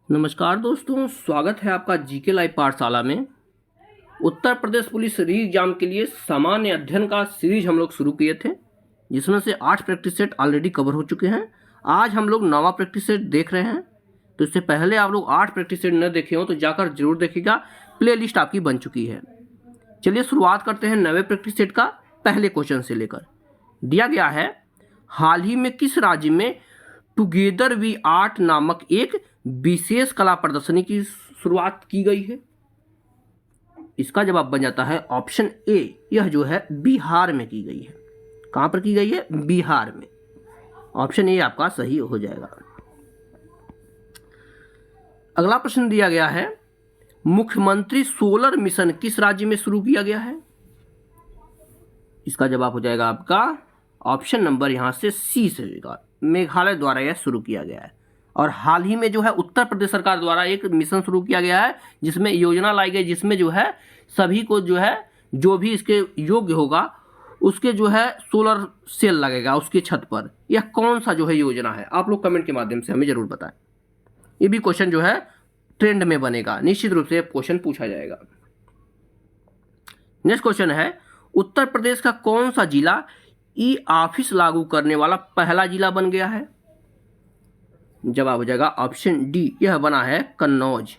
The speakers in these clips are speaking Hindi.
नमस्कार दोस्तों, स्वागत है आपका जीके लाइव पाठशाला में। उत्तर प्रदेश पुलिस री एग्जाम के लिए सामान्य अध्ययन का सीरीज हम लोग शुरू किए थे, जिसमें से 8 प्रैक्टिस सेट ऑलरेडी कवर हो चुके हैं। आज हम लोग 9वां प्रैक्टिस सेट देख रहे हैं। तो इससे पहले आप लोग 8 प्रैक्टिस सेट न देखे हो तो जाकर जरूर देखिएगा, प्ले लिस्ट आपकी बन चुकी है। चलिए शुरुआत करते हैं 9वें प्रैक्टिस सेट का पहले क्वेश्चन से लेकर। दिया गया है, हाल ही में किस राज्य में टुगेदर वी आर्ट नामक एक विशेष कला प्रदर्शनी की शुरुआत की गई है। इसका जवाब बन जाता है ऑप्शन ए, यह जो है बिहार में की गई है। कहां पर की गई है? बिहार में। ऑप्शन ए आपका सही हो जाएगा। अगला प्रश्न दिया गया है, मुख्यमंत्री सोलर मिशन किस राज्य में शुरू किया गया है? इसका जवाब हो जाएगा आपका ऑप्शन नंबर यहां से सी से होगा, मेघालय द्वारा यह शुरू किया गया है। और हाल ही में जो है उत्तर प्रदेश सरकार द्वारा एक मिशन शुरू किया गया है, जिसमें योजना लाई गई, जिसमें जो है सभी को जो है जो भी इसके योग्य होगा उसके जो है सोलर सेल लगेगा उसके छत पर। यह कौन सा जो है योजना है, आप लोग कमेंट के माध्यम से हमें जरूर बताएं। ये भी क्वेश्चन जो है ट्रेंड में बनेगा, निश्चित रूप से क्वेश्चन पूछा जाएगा। नेक्स्ट क्वेश्चन है, उत्तर प्रदेश का कौन सा जिला ई ऑफिस लागू करने वाला पहला जिला बन गया है? जवाब हो जाएगा ऑप्शन डी, यह बना है कन्नौज।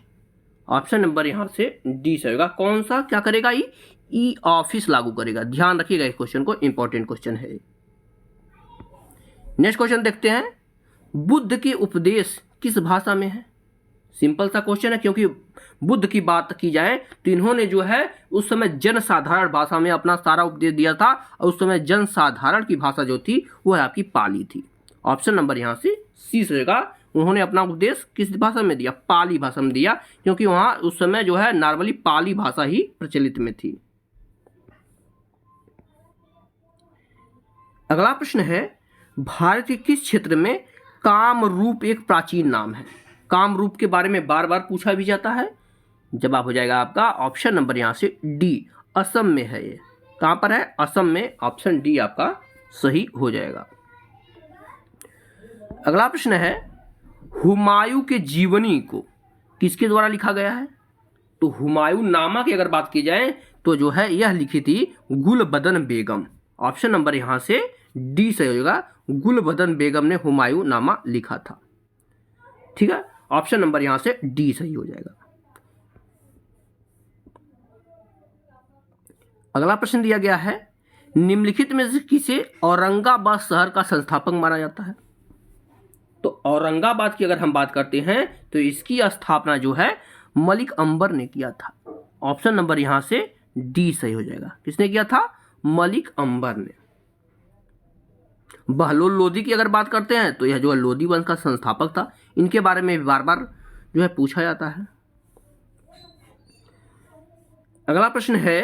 ऑप्शन नंबर यहां से डी से होगा। कौन सा क्या करेगा? ई ऑफिस लागू करेगा। ध्यान रखिएगा इस क्वेश्चन को, इंपॉर्टेंट क्वेश्चन है। नेक्स्ट क्वेश्चन देखते हैं, बुद्ध के उपदेश किस भाषा में है? सिंपल सा क्वेश्चन है, क्योंकि बुद्ध की बात की जाए तो इन्होंने जो है उस समय जनसाधारण भाषा में अपना सारा उपदेश दिया था, और उस समय जनसाधारण की भाषा जो थी वो है आपकी पाली थी। ऑप्शन नंबर यहां से सी रहेगा। उन्होंने अपना उपदेश किस भाषा में दिया? पाली भाषा में दिया, क्योंकि वहां उस समय जो है नॉर्मली पाली भाषा ही प्रचलित में थी। अगला प्रश्न है, भारत के किस क्षेत्र में कामरूप एक प्राचीन नाम है? कामरूप के बारे में बार बार पूछा भी जाता है। जवाब हो जाएगा आपका ऑप्शन नंबर यहां से डी, असम में है। ये कहां पर है? असम में। ऑप्शन डी आपका सही हो जाएगा। अगला प्रश्न है, हुमायूं के जीवनी को किसके द्वारा लिखा गया है? तो हुमायूं नामा की अगर बात की जाए तो जो है यह लिखी थी गुलबदन बेगम। ऑप्शन नंबर यहां से डी सही होगा, गुलबदन बेगम ने हुमायूं नामा लिखा था। ठीक है, ऑप्शन नंबर यहां से डी सही हो जाएगा। अगला प्रश्न दिया गया है, निम्नलिखित में से किसे औरंगाबाद शहर का संस्थापक माना जाता है? तो औरंगाबाद की अगर हम बात करते हैं तो इसकी स्थापना जो है मलिक अंबर ने किया था। ऑप्शन नंबर यहां से डी सही हो जाएगा। किसने किया था? मलिक अंबर ने। बहलोल लोदी की अगर बात करते हैं तो यह जो है लोदी वंश का संस्थापक था। इनके बारे में बार बार जो है पूछा जाता है। अगला प्रश्न है,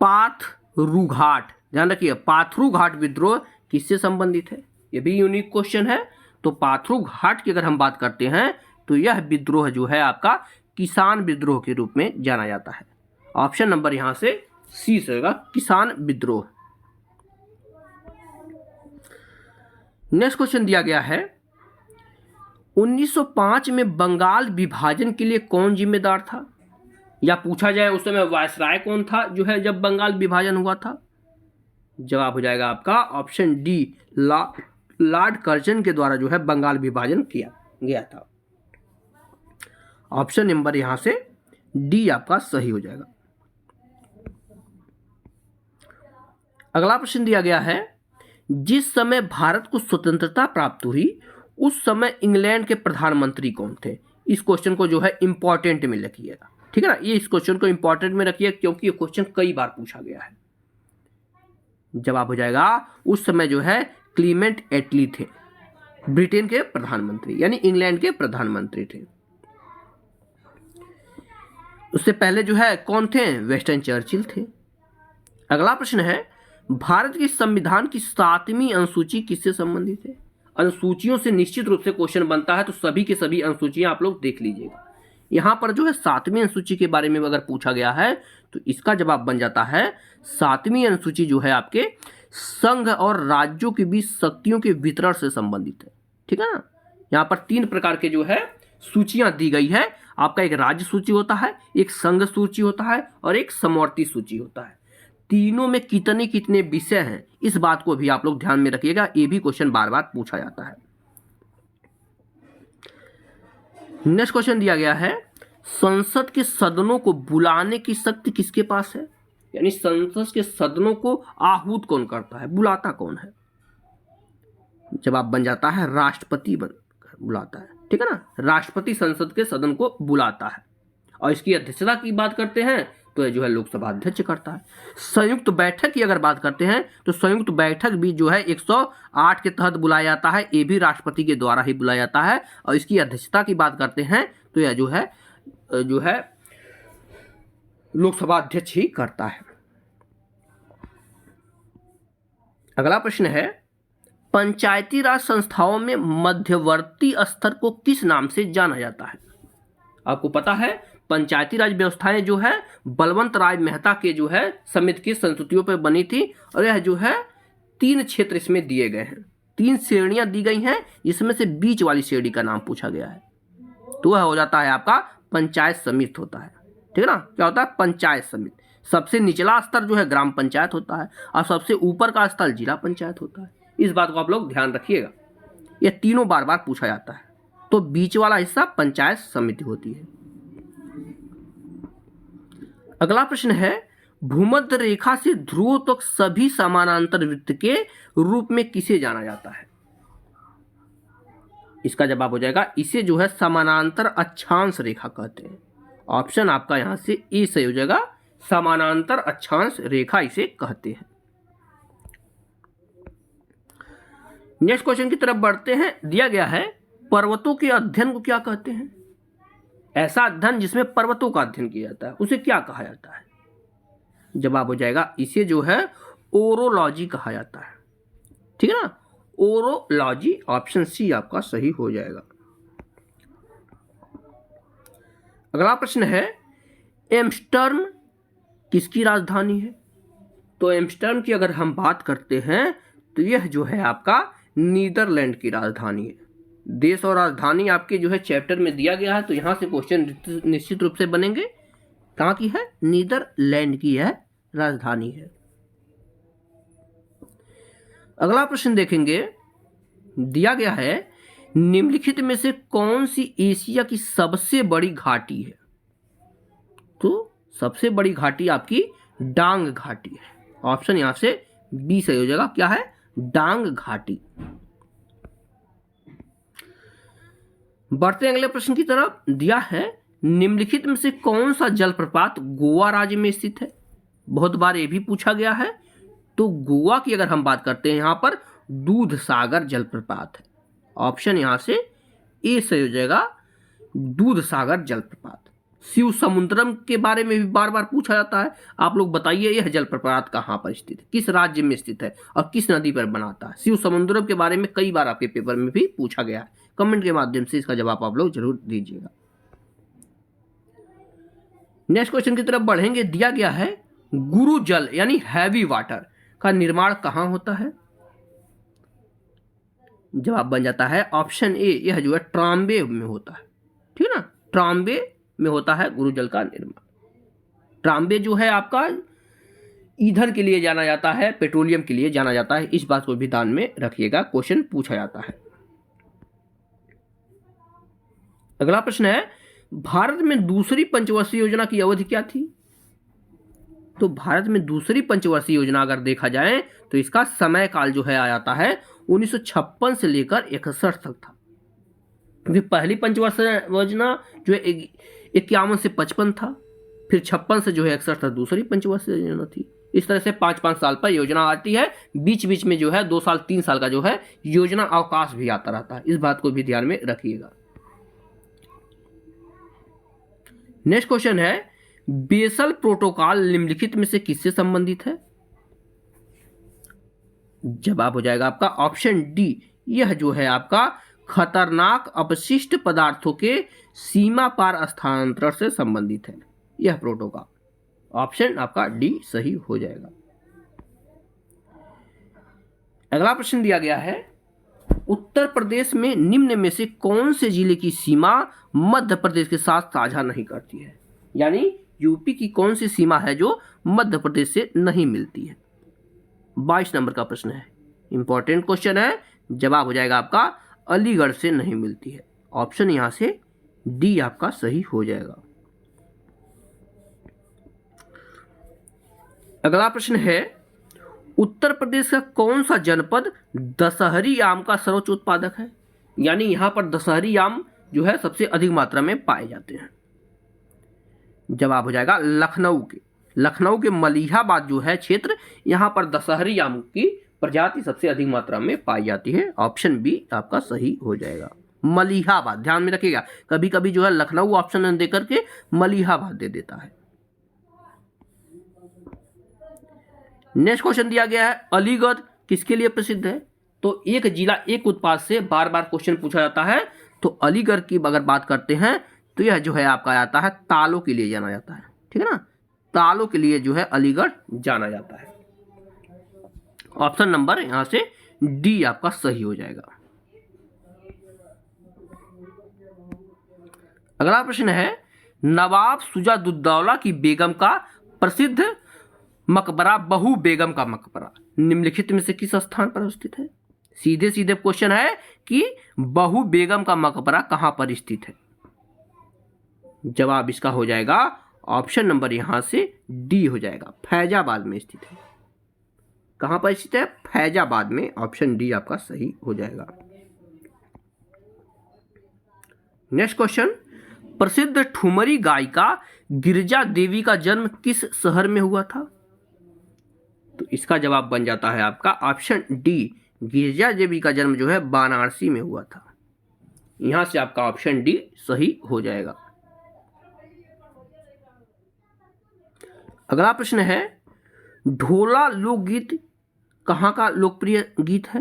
पाथरूघाट, ध्यान रखिए पाथरूघाट विद्रोह किससे संबंधित है? यह भी यूनिक क्वेश्चन है। तो पाथरूघाट की अगर हम बात करते हैं तो यह विद्रोह जो है आपका किसान विद्रोह के रूप में जाना जाता है। ऑप्शन नंबर यहां से सी से होगा, किसान विद्रोह। नेक्स्ट क्वेश्चन दिया गया है, 1905 में बंगाल विभाजन के लिए कौन जिम्मेदार था? या पूछा जाए उस समय वायसराय कौन था जो है जब बंगाल विभाजन हुआ था? जवाब हो जाएगा आपका ऑप्शन डी, लॉर्ड कर्जन के द्वारा जो है बंगाल विभाजन किया गया था। ऑप्शन नंबर यहां से डी आपका सही हो जाएगा। अगला प्रश्न दिया गया है, जिस समय भारत को स्वतंत्रता प्राप्त हुई उस समय इंग्लैंड के प्रधानमंत्री कौन थे? इस क्वेश्चन को जो है इंपॉर्टेंट में रखिएगा। ठीक है ना, ये इस क्वेश्चन को इंपॉर्टेंट में रखिए, क्योंकि ये क्वेश्चन कई बार पूछा गया है। जवाब हो जाएगा, उस समय जो है क्लीमेंट एटली थे, ब्रिटेन के प्रधानमंत्री, यानी इंग्लैंड के प्रधानमंत्री थे। उससे पहले जो है कौन थे? वेस्टन चर्चिल थे। अगला प्रश्न है, भारत के संविधान की 7वीं अनुसूची किससे संबंधित है? अनुसूचियों से निश्चित रूप से क्वेश्चन बनता है, तो सभी के सभी अनुसूचियां आप लोग देख लीजिएगा। यहां पर जो है 7वीं अनुसूची के बारे में अगर पूछा गया है तो इसका जवाब बन जाता है 7वीं अनुसूची जो है आपके संघ और राज्यों के बीच शक्तियों के वितरण से संबंधित है। ठीक है ना, यहाँ पर 3 प्रकार के जो है सूचियां दी गई है। आपका एक राज्य सूची होता है, एक संघ सूची होता है और एक समवर्ती सूची होता है। तीनों में कितने कितने विषय हैं, इस बात को भी आप लोग ध्यान में रखिएगा, ये भी क्वेश्चन बार बार पूछा जाता है। नेक्स्ट क्वेश्चन दिया गया है, संसद के सदनों को बुलाने की शक्ति किसके पास है? यानी संसद के सदनों को आहूत कौन करता है, बुलाता कौन है? जवाब बन जाता है राष्ट्रपति बुलाता है, ठीक है ना। राष्ट्रपति संसद के सदन को बुलाता है। और इसकी अध्यक्षता की बात करते हैं तो ये जो है लोकसभा अध्यक्ष करता है। संयुक्त बैठक की अगर बात करते हैं तो संयुक्त बैठक भी जो है 108 के तहत बुलाया जाता है, ये भी राष्ट्रपति के द्वारा ही बुलाया जाता है। और इसकी अध्यक्षता की बात करते हैं तो यह जो है लोकसभा अध्यक्ष ही करता है। अगला प्रश्न है, पंचायती राज संस्थाओं में मध्यवर्ती स्तर को किस नाम से जाना जाता है? आपको पता है पंचायती राज व्यवस्थाएं जो है बलवंत राय मेहता के जो है समिति की संस्तुतियों पर बनी थी। और यह जो है 3 क्षेत्र इसमें दिए गए हैं, 3 श्रेणियां दी गई हैं, जिसमें से बीच वाली श्रेणी का नाम पूछा गया है। तो वह हो जाता है आपका पंचायत समिति होता है, ठीक है ना। क्या होता है? पंचायत समिति। सबसे निचला स्तर जो है ग्राम पंचायत होता है और सबसे ऊपर का स्तर जिला पंचायत होता है। इस बात को आप लोग ध्यान रखिएगा, ये तीनों बार बार पूछा जाता है। तो बीच वाला हिस्सा पंचायत समिति होती है। अगला प्रश्न है, भूमध्य रेखा से ध्रुव तक सभी समानांतर वृत्त के रूप में किसे जाना जाता है? इसका जवाब हो जाएगा, इसे जो है समानांतर अक्षांश रेखा कहते हैं। ऑप्शन आपका यहां से ए सही हो जाएगा, समानांतर अक्षांश रेखा इसे कहते हैं। नेक्स्ट क्वेश्चन की तरफ बढ़ते हैं। दिया गया है, पर्वतों के अध्ययन को क्या कहते हैं? ऐसा अध्ययन जिसमें पर्वतों का अध्ययन किया जाता है उसे क्या कहा जाता है? जवाब हो जाएगा, इसे जो है ओरोलॉजी कहा जाता है, ठीक है ना। ओरोलॉजी, ऑप्शन सी आपका सही हो जाएगा। अगला प्रश्न है, एम्स्टर्डम किसकी राजधानी है? तो एम्स्टर्डम की अगर हम बात करते हैं तो यह जो है आपका नीदरलैंड की राजधानी है। देश और राजधानी आपके जो है चैप्टर में दिया गया है, तो यहां से क्वेश्चन निश्चित रूप से बनेंगे। कहां की है? नीदरलैंड की है राजधानी है। अगला प्रश्न देखेंगे, दिया गया है, निम्नलिखित में से कौन सी एशिया की सबसे बड़ी घाटी है? तो सबसे बड़ी घाटी आपकी डांग घाटी है। ऑप्शन यहां से बी सही हो जाएगा। क्या है? डांग घाटी। बढ़ते हैं अगले प्रश्न की तरफ। दिया है, निम्नलिखित में से कौन सा जलप्रपात गोवा राज्य में स्थित है? बहुत बार ये भी पूछा गया है। तो गोवा की अगर हम बात करते हैं, यहां पर दूध सागर जलप्रपात है। ऑप्शन यहां से ए सही हो जाएगा, दूध सागर जलप्रपात। शिव समुद्रम के बारे में भी बार बार पूछा जाता है। आप लोग बताइए, यह जलप्रपात कहां पर स्थित है, किस राज्य में स्थित है और किस नदी पर बनाता है? शिव समुद्रम के बारे में कई बार आपके पेपर में भी पूछा गया है। कमेंट के माध्यम से इसका जवाब आप लोग जरूर दीजिएगा। नेक्स्ट क्वेश्चन की तरफ बढ़ेंगे। दिया गया है, गुरु जल यानी हैवी वाटर का निर्माण कहां होता है? जवाब बन जाता है ऑप्शन ए, यह जो है ट्राम्बे में होता है, ठीक है ना। ट्राम्बे में होता है गुरु जल का निर्माण। ट्राम्बे जो है आपका ईंधन के लिए जाना जाता है, पेट्रोलियम के लिए जाना जाता है। इस बात को भी ध्यान में रखिएगा, क्वेश्चन पूछा जाता है। अगला प्रश्न है, भारत में दूसरी पंचवर्षीय योजना की अवधि क्या थी? तो भारत में दूसरी पंचवर्षीय योजना अगर देखा जाए तो इसका समय काल जो है आ जाता है 1956 से लेकर 61 तक था। क्योंकि पहली पंचवर्षीय योजना जो है 51 से 55 था, फिर 56 से जो है 61 तक दूसरी पंचवर्षीय योजना थी। इस तरह से 5-5 साल पर योजना आती है। बीच बीच में जो है 2 साल 3 साल का जो है योजना अवकाश भी आता रहता है। इस बात को भी ध्यान में रखिएगा। नेक्स्ट क्वेश्चन है, बेसल प्रोटोकॉल निम्नलिखित में से किससे संबंधित है? जवाब हो जाएगा आपका ऑप्शन डी, यह जो है आपका खतरनाक अपशिष्ट पदार्थों के सीमा पार स्थानांतरण से संबंधित है यह प्रोटोकॉल। ऑप्शन आपका डी सही हो जाएगा। अगला प्रश्न दिया गया है, उत्तर प्रदेश में निम्न में से कौन से जिले की सीमा मध्य प्रदेश के साथ साझा नहीं करती है? यानी यूपी की कौन सी सीमा है जो मध्य प्रदेश से नहीं मिलती है? 22 नंबर का प्रश्न है, इंपॉर्टेंट क्वेश्चन है। जवाब हो जाएगा आपका अलीगढ़ से नहीं मिलती है। ऑप्शन यहां से डी आपका सही हो जाएगा। अगला प्रश्न है, उत्तर प्रदेश का कौन सा जनपद दशहरी आम का सर्वोच्च उत्पादक है? यानी यहां पर दशहरी आम जो है सबसे अधिक मात्रा में पाए जाते हैं। जवाब हो जाएगा लखनऊ के मलिहाबाद जो है क्षेत्र, यहां पर दशहरी आम की प्रजाति सबसे अधिक मात्रा में पाई जाती है। ऑप्शन बी आपका सही हो जाएगा, मलिहाबाद। ध्यान में रखिएगा, कभी कभी जो है लखनऊ ऑप्शन देकर के मलिहाबाद दे देता है। नेक्स्ट क्वेश्चन दिया गया है, अलीगढ़ किसके लिए प्रसिद्ध है? तो एक जिला एक उत्पाद से बार बार क्वेश्चन पूछा जाता है। तो अलीगढ़ की अगर बात करते हैं तो यह जो है आपका आता है तालों के लिए जाना जाता है। ठीक है ना, तालों के लिए जो है अलीगढ़ जाना जाता है। ऑप्शन नंबर यहां से डी आपका सही हो जाएगा। अगला प्रश्न है, नवाब सुजाउद्दौला की बेगम का प्रसिद्ध मकबरा बहू बेगम का मकबरा निम्नलिखित में से किस स्थान पर स्थित है? सीधे सीधे क्वेश्चन है कि बहू बेगम का मकबरा कहां पर स्थित है? जवाब इसका हो जाएगा ऑप्शन नंबर यहां से डी हो जाएगा, फैजाबाद में स्थित है। कहां पर स्थित है? फैजाबाद में। ऑप्शन डी आपका सही हो जाएगा। नेक्स्ट क्वेश्चन, प्रसिद्ध ठुमरी गायिका गिरिजा देवी का जन्म किस शहर में हुआ था? तो इसका जवाब बन जाता है आपका ऑप्शन डी, गिरिजा देवी का जन्म जो है वाराणसी में हुआ था। यहां से आपका ऑप्शन डी सही हो जाएगा। अगला प्रश्न है, ढोला लोकगीत कहां का लोकप्रिय गीत है?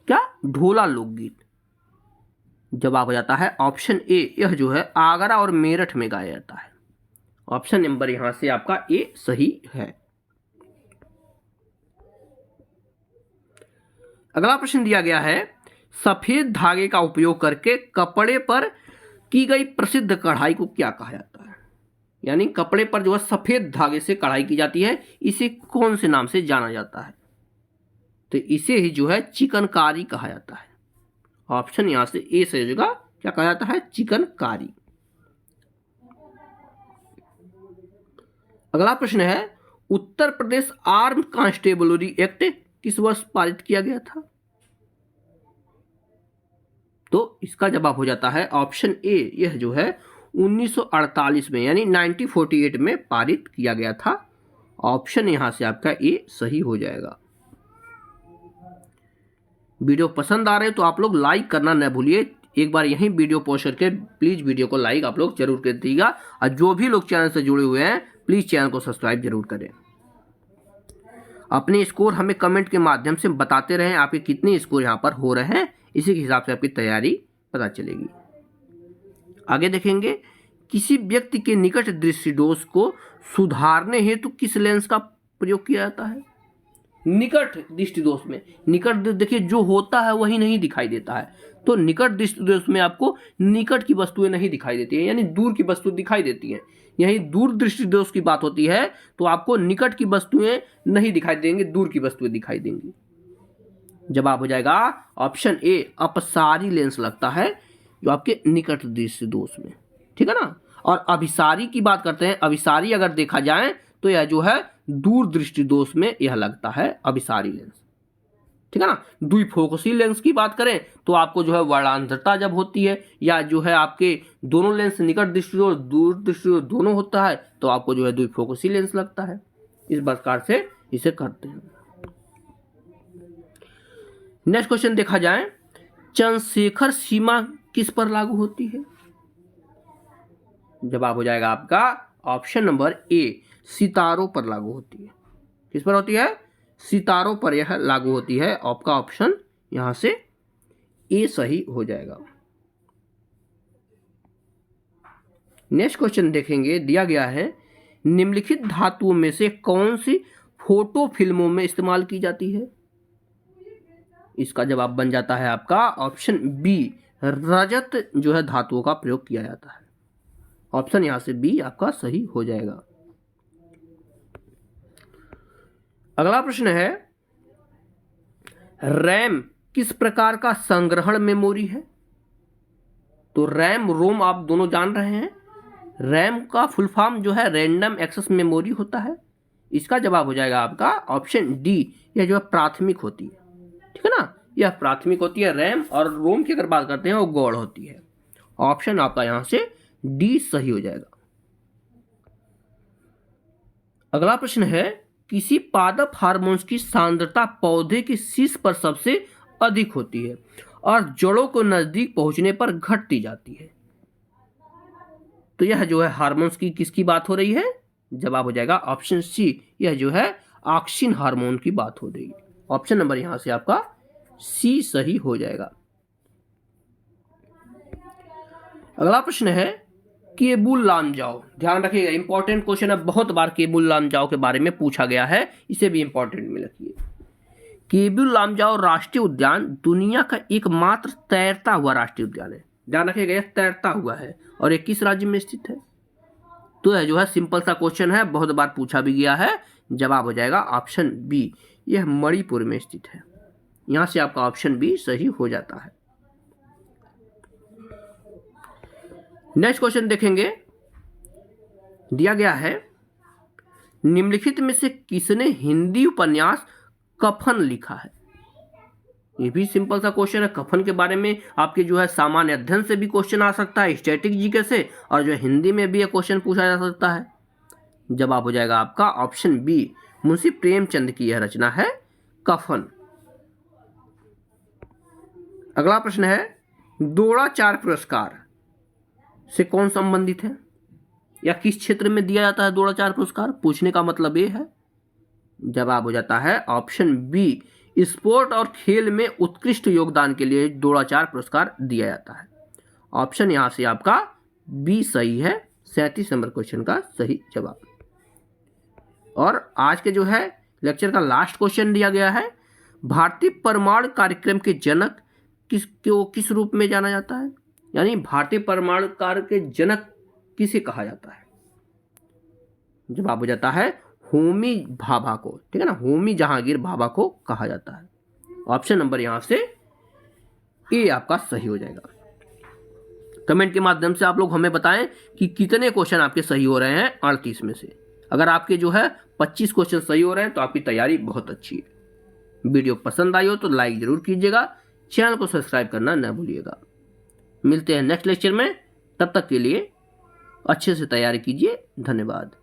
क्या? ढोला लोकगीत। जवाब हो जाता है ऑप्शन ए, यह जो है आगरा और मेरठ में गाया जाता है। ऑप्शन नंबर यहां से आपका ए सही है। अगला प्रश्न दिया गया है, सफेद धागे का उपयोग करके कपड़े पर की गई प्रसिद्ध कढ़ाई को क्या कहा जाता है? यानी कपड़े पर जो है सफेद धागे से कढ़ाई की जाती है, इसे कौन से नाम से जाना जाता है? तो इसे ही जो है चिकनकारी कहा जाता है। ऑप्शन यहां से ए सही होगा, क्या कहा जाता है? चिकनकारी। अगला प्रश्न है, Uttar Pradesh arm constabulary act किस वर्ष पारित किया गया था? तो इसका जवाब हो जाता है ऑप्शन ए, यह जो है 1948 में यानी 1948 में पारित किया गया था। ऑप्शन यहां से आपका ए सही हो जाएगा। वीडियो पसंद आ रहे तो आप लोग लाइक करना न भूलिए। एक बार यहीं वीडियो पोस्ट करके प्लीज वीडियो को लाइक आप लोग जरूर कर दीजिएगा, और जो भी लोग चैनल से जुड़े हुए हैं प्लीज चैनल को सब्सक्राइब जरूर करें। अपने स्कोर हमें कमेंट के माध्यम से बताते रहें, आपके कितने स्कोर यहाँ पर हो रहे हैं, इसी के हिसाब से आपकी तैयारी पता चलेगी। आगे देखेंगे, किसी व्यक्ति के निकट दृष्टि दोष को सुधारने हेतु किस लेंस का प्रयोग किया जाता है? निकट दृष्टि दोष में, निकट देखिए जो होता है वही नहीं दिखाई देता है, तो निकट दृष्टि दोष में आपको निकट की वस्तुएं नहीं दिखाई देती है, यानी दूर की वस्तु दिखाई देती है। यही दूर दृष्टि दोष की बात होती है तो आपको निकट की वस्तुएं नहीं दिखाई देंगी, दूर की वस्तुएं दिखाई देंगी। जवाब हो जाएगा ऑप्शन ए, अपसारी लेंस लगता है जो आपके निकट दृष्टि दोष में। ठीक है ना। और अभिसारी की बात करते हैं, अभिसारी अगर देखा जाए तो यह जो है दूर दृष्टि दोष में यह लगता है अभिसारी लेंस। ठीक है ना। द्विफोकसी लेंस की बात करें तो आपको जो है वर्णांतरता जब होती है, या जो है आपके दोनों लेंस निकट दृष्टि और दूर दृष्टि दोनों होता है, तो आपको जो है द्विफोकसी लेंस लगता है। इस प्रकार से इसे करते हैं। नेक्स्ट क्वेश्चन देखा जाए, चंद्रशेखर सीमा किस पर लागू होती है? जवाब हो जाएगा आपका ऑप्शन नंबर ए, सितारों पर लागू होती है। किस पर होती है? सितारों पर यह लागू होती है। आपका ऑप्शन यहां से ए सही हो जाएगा। नेक्स्ट क्वेश्चन देखेंगे, दिया गया है निम्नलिखित धातुओं में से कौन सी फोटो फिल्मों में इस्तेमाल की जाती है? इसका जवाब बन जाता है आपका ऑप्शन बी, रजत जो है धातुओं का प्रयोग किया जाता है। ऑप्शन यहां से बी आपका सही हो जाएगा। अगला प्रश्न है, रैम किस प्रकार का संग्रहण मेमोरी है? तो रैम रोम आप दोनों जान रहे हैं। रैम का फुल फॉर्म जो है रैंडम एक्सेस मेमोरी होता है। इसका जवाब हो जाएगा आपका ऑप्शन डी, यह जो है प्राथमिक होती है। ठीक है ना, यह प्राथमिक होती है रैम, और रोम की अगर बात करते हैं वो गौड़ होती है। ऑप्शन आपका यहां से डी सही हो जाएगा। अगला प्रश्न है, किसी पादप हार्मोन्स की सांद्रता पौधे के शीर्ष पर सबसे अधिक होती है और जड़ों को नजदीक पहुंचने पर घटती जाती है। तो यह जो है हार्मोन्स की किसकी बात हो रही है? जवाब हो जाएगा ऑप्शन सी, यह जो है ऑक्सिन हार्मोन की बात हो रही है। ऑप्शन नंबर यहां से आपका सी सही हो जाएगा। अगला प्रश्न है, केबुल लामजाओ। ध्यान रखिएगा, इंपॉर्टेंट क्वेश्चन है, बहुत बार केबुल लामजाओ के बारे में पूछा गया है, इसे भी इंपॉर्टेंट में रखिए। केबुल लामजाओ राष्ट्रीय उद्यान दुनिया का एकमात्र तैरता हुआ राष्ट्रीय उद्यान है। ध्यान रखिएगा, यह तैरता हुआ है और यह किस राज्य में स्थित है? तो यह जो है सिंपल सा क्वेश्चन है, बहुत बार पूछा भी गया है। जवाब हो जाएगा ऑप्शन बी, यह मणिपुर में स्थित है। यहां से आपका ऑप्शन बी सही हो जाता है। नेक्स्ट क्वेश्चन देखेंगे, दिया गया है, निम्नलिखित में से किसने हिंदी उपन्यास कफन लिखा है? ये भी सिंपल सा क्वेश्चन है। कफन के बारे में आपके जो है सामान्य अध्ययन से भी क्वेश्चन आ सकता है, स्टैटिक जीके से, और जो हिंदी में भी ये क्वेश्चन पूछा जा सकता है। जवाब हो जाएगा आपका ऑप्शन बी, मुंशी प्रेमचंद की यह रचना है कफन। अगला प्रश्न है, द्रोणाचार्य पुरस्कार से कौन संबंधित है या किस क्षेत्र में दिया जाता है द्रोणाचार्य पुरस्कार? पूछने का मतलब ये है। जवाब हो जाता है ऑप्शन बी, स्पोर्ट और खेल में उत्कृष्ट योगदान के लिए द्रोणाचार्य पुरस्कार दिया जाता है। ऑप्शन यहां से आपका बी सही है, 37 नंबर क्वेश्चन का सही जवाब। और आज के जो है लेक्चर का लास्ट क्वेश्चन दिया गया है, भारतीय परमाणु कार्यक्रम के जनक किस रूप में जाना जाता है? यानी भारतीय परमाणु कार्य के जनक किसे कहा जाता है? जवाब हो जाता है होमी भाभा को। ठीक है ना, होमी जहांगीर भाभा को कहा जाता है। ऑप्शन नंबर यहां से ए आपका सही हो जाएगा। कमेंट के माध्यम से आप लोग हमें बताएं कि कितने क्वेश्चन आपके सही हो रहे हैं 38 में से। अगर आपके जो है 25 क्वेश्चन सही हो रहे हैं तो आपकी तैयारी बहुत अच्छी है। वीडियो पसंद आई हो तो लाइक जरूर कीजिएगा, चैनल को सब्सक्राइब करना न भूलिएगा। मिलते हैं नेक्स्ट लेक्चर में, तब तक के लिए अच्छे से तैयारी कीजिए। धन्यवाद।